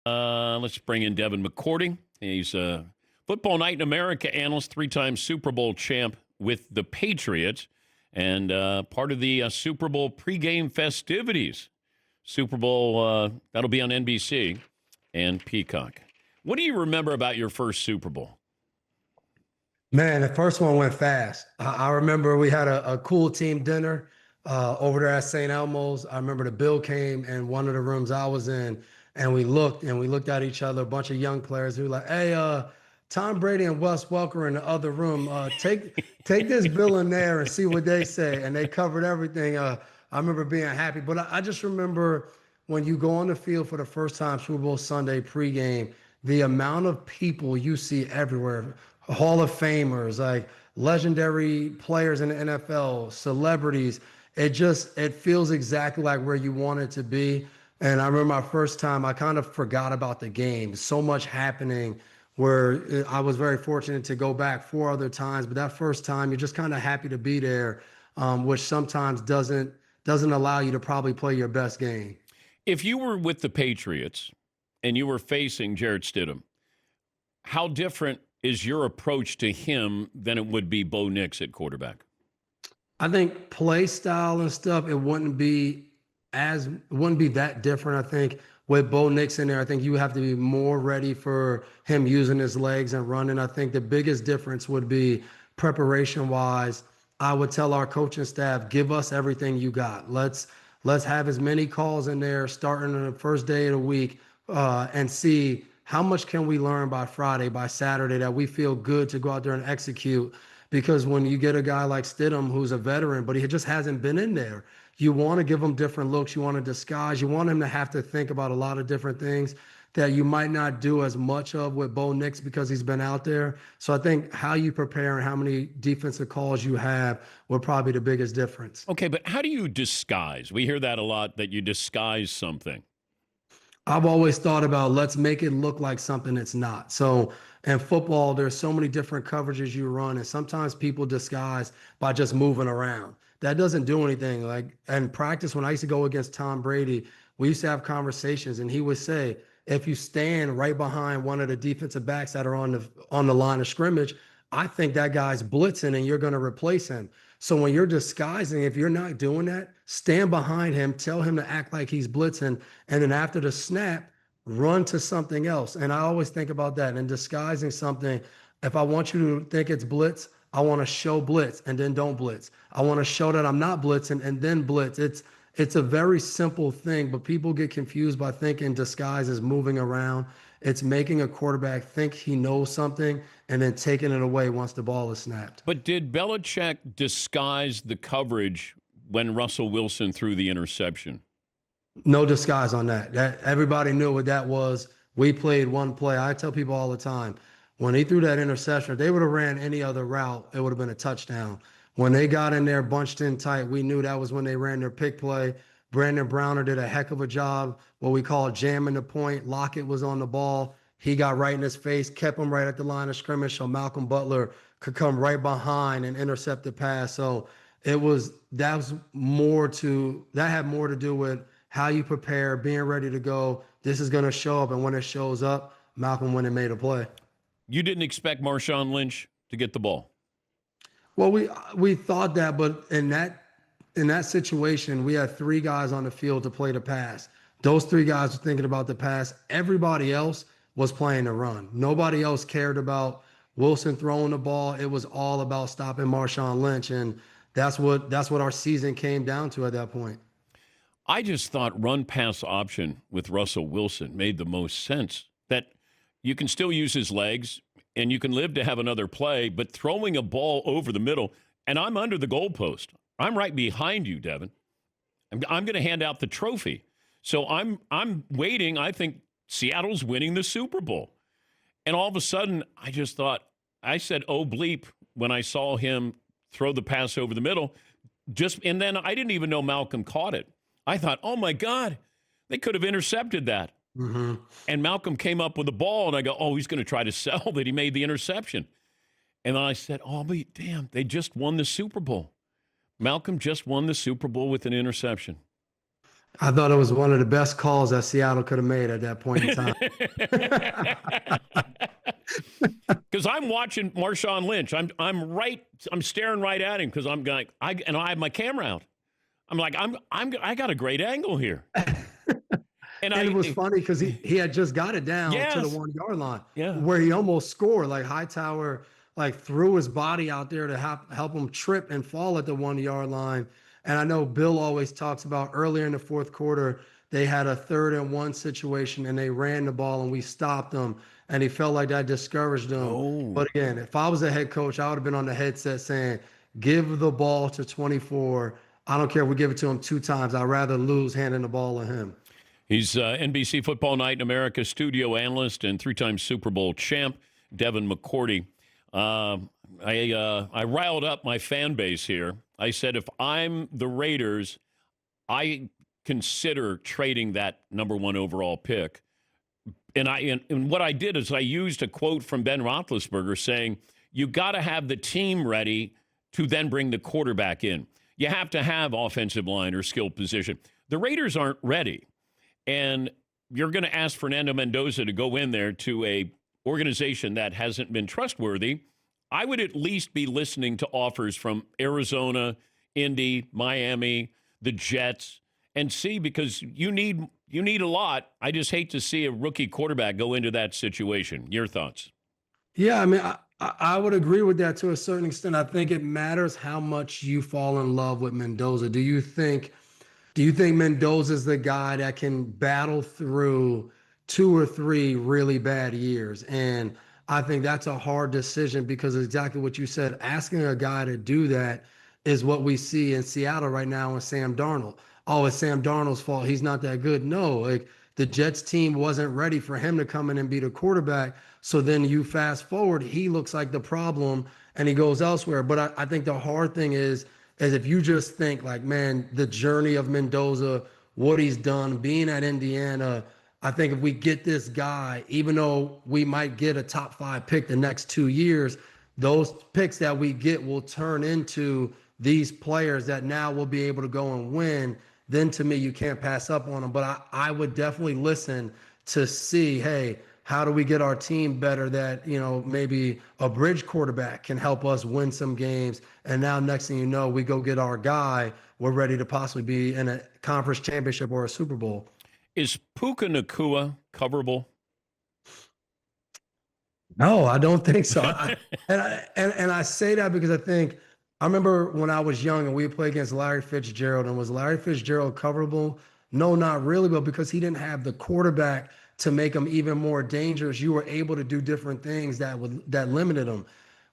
Let's bring in Devin McCourty. He's a Football Night in America analyst, three-time Super Bowl champ with the Patriots, and part of the Super Bowl pregame festivities. Super Bowl, that'll be on NBC and Peacock. What do you remember about your first Super Bowl? Man, the first one went fast. I remember we had a cool team dinner over there at St. Elmo's. I remember the bill came in one of the rooms I was in, and we looked at each other, a bunch of young players who were like, hey, Tom Brady and Wes Welker in the other room, take this bill in there and see what they say. And they covered everything. I remember being happy. But I just remember when you go on the field for the first time, Super Bowl Sunday pregame, the amount of people you see everywhere, Hall of Famers, like legendary players in the NFL, celebrities. It feels exactly like where you want it to be. And I remember my first time, I kind of forgot about the game. So much happening where I was very fortunate to go back 4 other times. But that first time, you're just kind of happy to be there, which sometimes doesn't allow you to probably play your best game. If you were with the Patriots and you were facing Jarrett Stidham, how different is your approach to him than it would be Bo Nix at quarterback? I think play style and stuff, it wouldn't be that different. I think with Bo Nix in there, I think you have to be more ready for him using his legs and running. I think the biggest difference would be preparation wise. I would tell our coaching staff, give us everything you got. Let's have as many calls in there starting on the first day of the week and see how much can we learn by Friday, by Saturday, that we feel good to go out there and execute. Because when you get a guy like Stidham, who's a veteran, but he just hasn't been in there, you want to give him different looks. You want to disguise. You want him to have to think about a lot of different things that you might not do as much of with Bo Nix because he's been out there. So I think how you prepare and how many defensive calls you have were probably the biggest difference. Okay, but how do you disguise? We hear that a lot, that you disguise something. I've always thought about let's make it look like something it's not. So in football, there's so many different coverages you run, and sometimes people disguise by just moving around. That doesn't do anything. Like in practice, when I used to go against Tom Brady, we used to have conversations, and he would say, if you stand right behind one of the defensive backs that are on the line of scrimmage, I think that guy's blitzing and you're going to replace him. So when you're disguising, if you're not doing that, stand behind him, tell him to act like he's blitzing, and then after the snap, run to something else. And I always think about that. And disguising something, if I want you to think it's blitz, I want to show blitz and then don't blitz. I want to show that I'm not blitzing and then blitz. It's a very simple thing, but people get confused by thinking disguise is moving around. It's making a quarterback think he knows something and then taking it away once the ball is snapped. But did Belichick disguise the coverage when Russell Wilson threw the interception? No disguise on that. Everybody knew what that was. We played one play. I tell people all the time, when he threw that interception, if they would have ran any other route, it would have been a touchdown. When they got in there bunched in tight, we knew that was when they ran their pick play. Brandon Browner did a heck of a job, what we call jamming the point. Lockett was on the ball. He got right in his face, kept him right at the line of scrimmage so Malcolm Butler could come right behind and intercept the pass. So that had more to do with how you prepare, being ready to go. This is going to show up, and when it shows up, Malcolm went and made a play. You didn't expect Marshawn Lynch to get the ball? Well, we thought that, but in that situation, we had 3 guys on the field to play the pass. Those 3 guys were thinking about the pass. Everybody else was playing the run. Nobody else cared about Wilson throwing the ball. It was all about stopping Marshawn Lynch, and that's what our season came down to at that point. I just thought run-pass option with Russell Wilson made the most sense, that you can still use his legs and you can live to have another play, but throwing a ball over the middle, and I'm under the goalpost. I'm right behind you, Devin. I'm going to hand out the trophy. So I'm waiting. I think Seattle's winning the Super Bowl. And all of a sudden, I just thought, I said, oh, bleep, when I saw him throw the pass over the middle. And then I didn't even know Malcolm caught it. I thought, oh, my God, they could have intercepted that. Mm-hmm. And Malcolm came up with the ball, and I go, oh, he's going to try to sell that he made the interception. And then I said, oh, but damn, they just won the Super Bowl. Malcolm just won the Super Bowl with an interception. I thought it was one of the best calls that Seattle could have made at that point in time. Because I'm watching Marshawn Lynch. I'm staring right at him because I'm going. I have my camera out. I'm like, I got a great angle here. And it was funny because he had just got it down to the 1 yard line, where he almost scored. Like Hightower threw his body out there to help him trip and fall at the 1 yard line. And I know Bill always talks about earlier in the fourth quarter, they had a 3rd and 1 situation and they ran the ball and we stopped them. And he felt like that discouraged them. Oh. But again, if I was a head coach, I would have been on the headset saying, give the ball to 24. I don't care if we give it to him 2 times. I'd rather lose handing the ball to him. He's NBC Football Night in America studio analyst and 3-time Super Bowl champ, Devin McCourty. I riled up my fan base here. I said, if I'm the Raiders, I consider trading that number 1 overall pick. And what I did is I used a quote from Ben Roethlisberger saying, you got to have the team ready to then bring the quarterback in. You have to have offensive line or skill position. The Raiders aren't ready. And you're going to ask Fernando Mendoza to go in there to a organization that hasn't been trustworthy. I would at least be listening to offers from Arizona, Indy, Miami, the Jets, and see, because you need a lot. I just hate to see a rookie quarterback go into that situation. Your thoughts? Yeah, I mean, I would agree with that to a certain extent. I think it matters how much you fall in love with Mendoza. Do you think Mendoza's the guy that can battle through 2 or 3 really bad years? And I think that's a hard decision because exactly what you said, asking a guy to do that is what we see in Seattle right now with Sam Darnold. Oh, it's Sam Darnold's fault. He's not that good. No, like the Jets team wasn't ready for him to come in and be the quarterback. So then you fast forward, he looks like the problem and he goes elsewhere. But I think the hard thing is if you just think like, man, the journey of Mendoza, what he's done, being at Indiana, I think if we get this guy, even though we might get a top 5 pick the next 2 years, those picks that we get will turn into these players that now will be able to go and win. Then to me, you can't pass up on them. But I would definitely listen to see, hey, how do we get our team better that, maybe a bridge quarterback can help us win some games. And now next thing you know, we go get our guy. We're ready to possibly be in a conference championship or a Super Bowl. Is Puka Nacua coverable? No, I don't think so. And I say that because I remember when I was young and we played against Larry Fitzgerald, and was Larry Fitzgerald coverable? No, not really, but because he didn't have the quarterback to make him even more dangerous, you were able to do different things that limited him.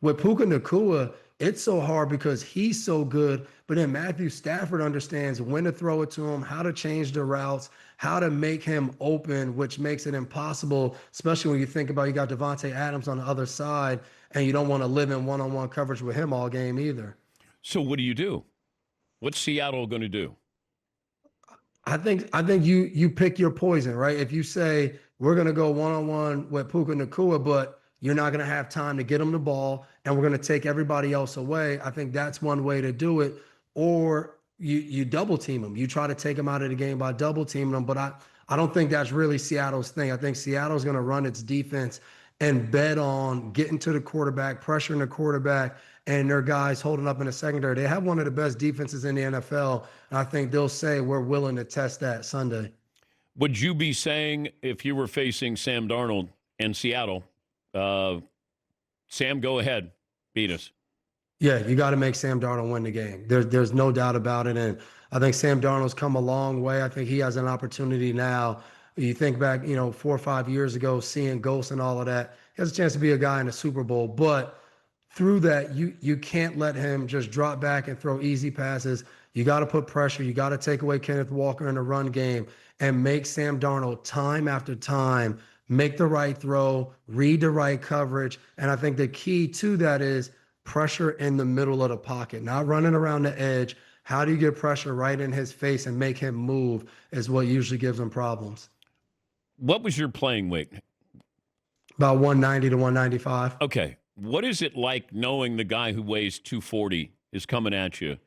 With Puka Nacua, it's so hard because he's so good, but then Matthew Stafford understands when to throw it to him, how to change the routes, how to make him open, which makes it impossible, especially when you think about you got Devontae Adams on the other side, and you don't want to live in one-on-one coverage with him all game either. So what do you do? What's Seattle going to do? I think you pick your poison, right? If you say we're going to go one-on-one with Puka Nacua, but you're not going to have time to get him the ball, and we're going to take everybody else away, I think that's one way to do it. Or you double team him. You try to take him out of the game by double teaming him. But I don't think that's really Seattle's thing. I think Seattle's going to run its defense and bet on getting to the quarterback, pressuring the quarterback, and their guys holding up in the secondary. They have one of the best defenses in the NFL, and I think they'll say we're willing to test that Sunday. Would you be saying, if you were facing Sam Darnold and Seattle, Sam, go ahead, beat us? Yeah, you got to make Sam Darnold win the game. There's no doubt about it. And I think Sam Darnold's come a long way. I think he has an opportunity now. You think back, 4 or 5 years ago, seeing ghosts and all of that, he has a chance to be a guy in the Super Bowl. But through that, you can't let him just drop back and throw easy passes. You got to put pressure. You got to take away Kenneth Walker in the run game and make Sam Darnold time after time make the right throw, read the right coverage. And I think the key to that is pressure in the middle of the pocket, not running around the edge. How do you get pressure right in his face and make him move is what usually gives him problems. What was your playing weight? About 190 to 195. Okay. What is it like knowing the guy who weighs 240 is coming at you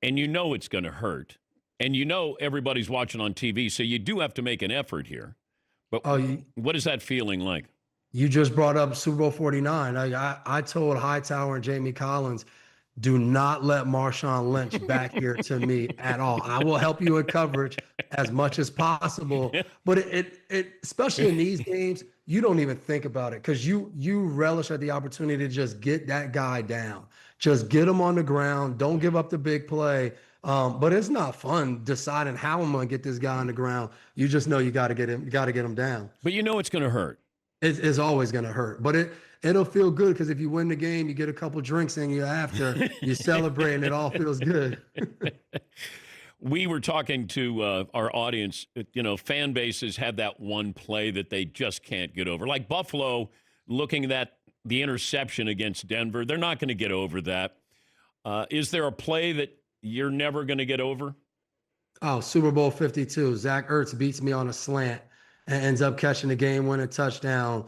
and you know it's going to hurt? And everybody's watching on TV, so you do have to make an effort here. But what is that feeling like? You just brought up Super Bowl 49. I told Hightower and Jamie Collins, do not let Marshawn Lynch back here to me at all. I will help you in coverage as much as possible. But it especially in these games, you don't even think about it because you relish at the opportunity to just get that guy down. Just get him on the ground. Don't give up the big play. But it's not fun deciding how I'm going to get this guy on the ground. You just know you got to get him. You got to get him down. But it's going to hurt. It's always going to hurt. But it'll feel good because if you win the game, you get a couple drinks in you after. You celebrate, and it all feels good. We were talking to our audience. Fan bases have that one play that they just can't get over. Like Buffalo, looking at the interception against Denver, they're not going to get over that. Is there a play that you're never going to get over? Oh, Super Bowl 52. Zach Ertz beats me on a slant and ends up catching the game-winning touchdown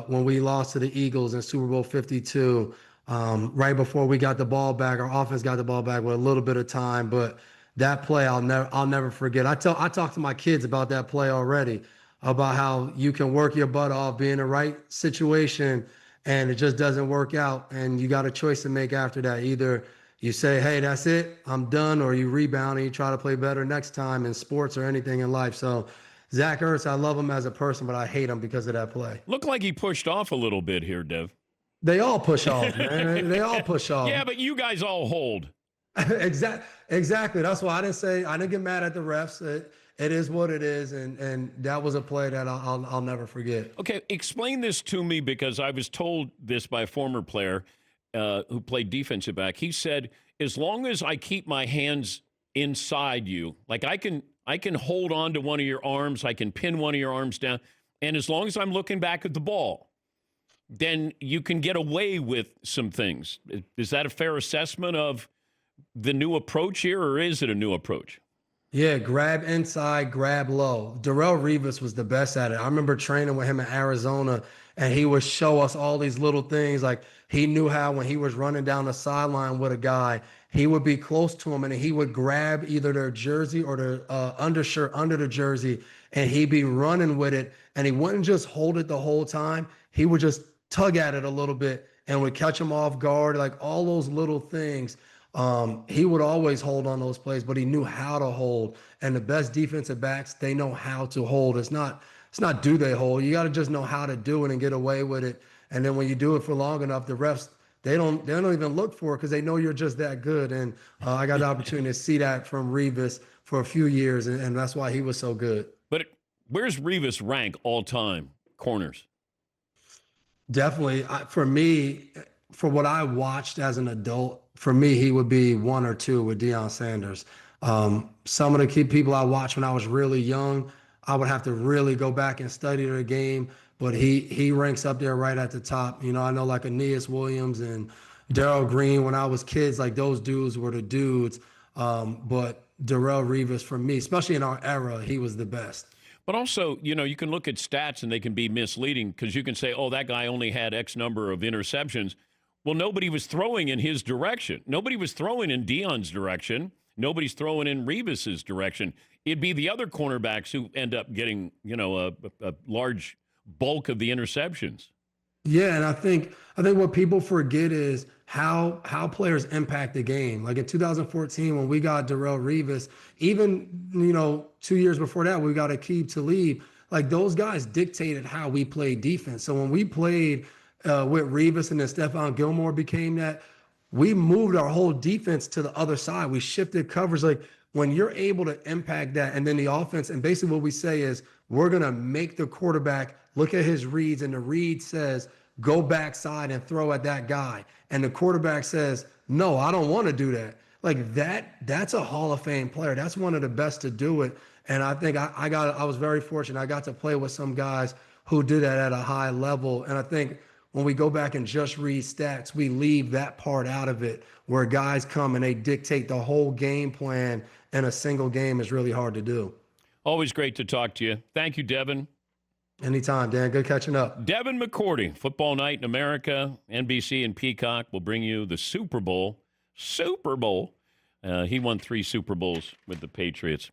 when we lost to the Eagles in Super Bowl 52. Right before we got the ball back, our offense got the ball back with a little bit of time, but that play I'll never forget. I talked to my kids about that play already, about how you can work your butt off, be in the right situation, and it just doesn't work out, and you got a choice to make after that. Either you say, hey, that's it, I'm done, or you rebound and you try to play better next time in sports or anything in life. So Zach Ertz, I love him as a person, but I hate him because of that play. Looked like he pushed off a little bit here, Dev. They all push off, man. They all push off. Yeah, but you guys all hold. Exactly. That's why I didn't get mad at the refs. It is what it is, and that was a play that I'll never forget. Okay, explain this to me because I was told this by a former player who played defensive back. He said, as long as I keep my hands inside you, like I can hold on to one of your arms, I can pin one of your arms down, and as long as I'm looking back at the ball, then you can get away with some things. Is that a fair assessment of the new approach here, or is it a new approach? Yeah, grab inside, grab low. Darrelle Revis was the best at it. I remember training with him in Arizona, and he would show us all these little things. Like he knew how when he was running down the sideline with a guy, he would be close to him, and he would grab either their jersey or their undershirt under the jersey, and he'd be running with it. And he wouldn't just hold it the whole time. He would just tug at it a little bit and would catch him off guard, like all those little things. He would always hold on those plays, but he knew how to hold. And the best defensive backs, they know how to hold. It's not do they hold. You got to just know how to do it and get away with it. And then when you do it for long enough, the refs, they don't even look for it because they know you're just that good. And I got the opportunity to see that from Revis for a few years, and that's why he was so good. But where's Revis rank all time corners? Definitely. For me, for what I watched as an adult, for me, he would be 1 or 2 with Deion Sanders. Some of the key people I watched when I was really young, I would have to really go back and study their game, but he ranks up there right at the top. I know like Aeneas Williams and Darryl Green when I was kids, like those dudes were the dudes. But Darrelle Revis, for me, especially in our era, he was the best. But also, you can look at stats and they can be misleading because you can say, oh, that guy only had X number of interceptions. Well, nobody was throwing in his direction. Nobody was throwing in Deion's direction. Nobody's throwing in Revis's direction. It'd be the other cornerbacks who end up getting, a large bulk of the interceptions. Yeah, and I think what people forget is how players impact the game. Like in 2014, when we got Darrelle Revis, even 2 years before that, we got Aqib Talib. Like those guys dictated how we played defense. So when we played with Revis and then Stephon Gilmore became that, we moved our whole defense to the other side. We shifted coverage. Like when you're able to impact that, and then the offense, and basically what we say is we're gonna make the quarterback look at his reads, and the read says go backside and throw at that guy, and the quarterback says no, I don't want to do that. Like that's a Hall of Fame player. That's one of the best to do it. And I think I was very fortunate. I got to play with some guys who did that at a high level. And I think when we go back and just read stats, we leave that part out of it, where guys come and they dictate the whole game plan in a single game is really hard to do. Always great to talk to you. Thank you, Devin. Anytime, Dan. Good catching up. Devin McCourty, Football Night in America, NBC and Peacock will bring you the Super Bowl He won 3 Super Bowls with the Patriots.